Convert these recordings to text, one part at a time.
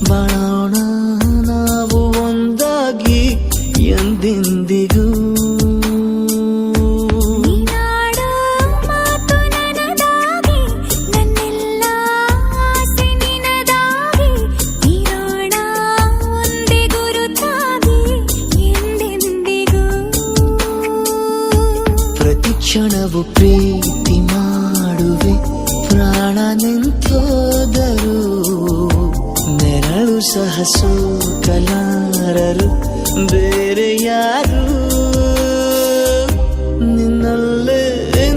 ಬಾಳೋಣ ನಾವು ಒಂದಾಗಿ ಎಂದೆಂದಿಗೂ. ನೀನಾಡೋ ಮಾತು ನನದಾಗಿ, ನನ್ನೆಲ್ಲ ಆಸೆ ನಿನದಾಗಿ, ಇರೋಣ ಒಂದೇ ಗುರುತಾಗಿ ಎಂದೆಂದಿಗೂ. ಪ್ರತಿ ಕ್ಷಣವು ಪ್ರೀತಿ ಮಾಡುವೆ, ಪ್ರಾಣ ನಿಂತೋದರು ನೆರಳು ಸಹ ಸೋಕಲಾರರು ಬೇರೆ ಯಾರು. ನಿನ್ನಲ್ಲೇ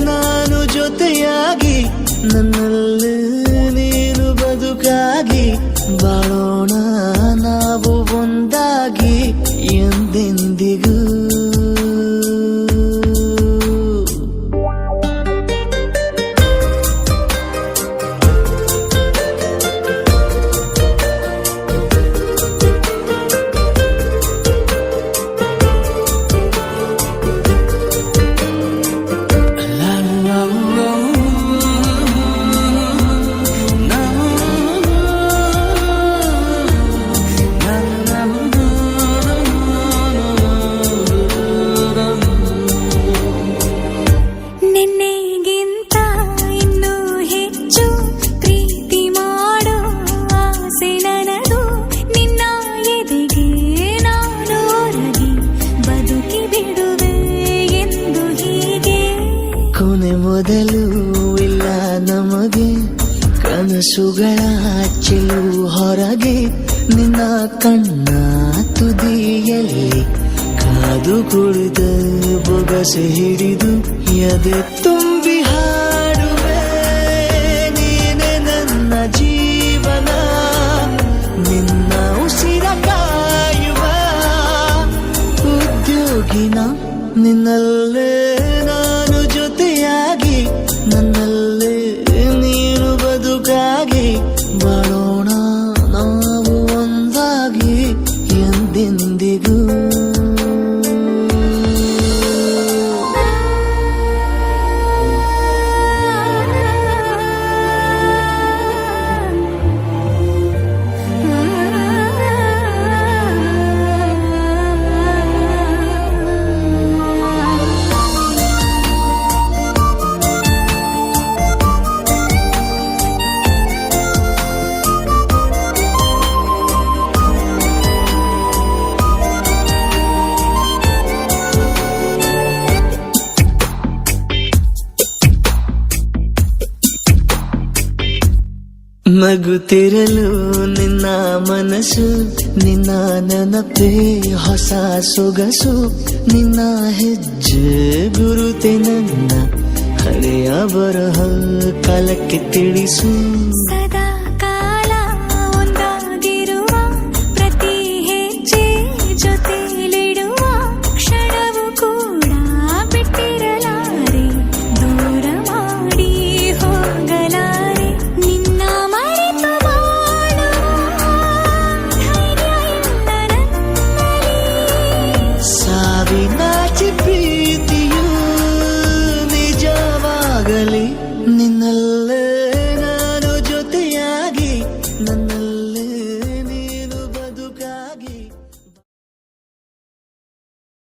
ನಾನು ಜೊತೆಯಾಗಿ, ನನ್ನಲ್ಲೇ ನೀನು ಬದುಕಾಗಿ, ಬಾಳೋಣ ನಾವು ಒಂದಾಗಿ ಎಂದೆಂದಿಗೂ. ನಿನ್ನೆಗಿಂತ ಇನ್ನೂ ಹೆಚ್ಚು ಪ್ರೀತಿ ಮಾಡೋ ಆಸೆ ನನದು. ನಿನ್ನ ಎದೆಗೆ ನಾನು ಒರಗಿ ಬದುಕಿ ಬಿಡುವೆ ಎಂದು ಹೀಗೆ. ಕೊನೆ ಮೊದಲು ಇಲ್ಲ ನಮಗೆ, ಕನಸುಗಳ ಚೆಲು ಹೊರಗೆ, ನಿನ್ನ ಕಣ್ಣ ತುದಿಯಲ್ಲಿ ಕಾದು ಕುಳಿತ ಬೊಗಸೆ ಹಿಡಿದು ಎದೆ ತುಂಬಿ ಹಾಡುವೆ. ನೀನೆ ನನ್ನ ಜೀವನ, ನಿನ್ನ ಉಸಿರ ಕಾಯುವ ಉದ್ಯೋಗಿನ. ನಿನ್ನಲ್ಲೇ ನಾನು ಜೊತೆಯಾಗಿ, ನನ್ನಲ್ಲೇ ನೀನು ಬದುಕಾಗಿ, ಬಾಳೋಣ ನಾವು ಒಂದಾಗಿ ಎಂದೆಂದಿಗೂ. ನಗುತ್ತಿರಲು ನಿನ್ನ ಮನಸ್ಸು, ನಿನ್ನ ನೆನಪೇ ಹೊಸ ಸೊಗಸು, ನಿನ್ನ ಹೆಜ್ಜೆ ಗುರುತೆ ನನ್ನ ಹಳೆಯ ಬರಹ ಕಾಲಕ್ಕೆ ತಿಳಿಸು. ಸದಾ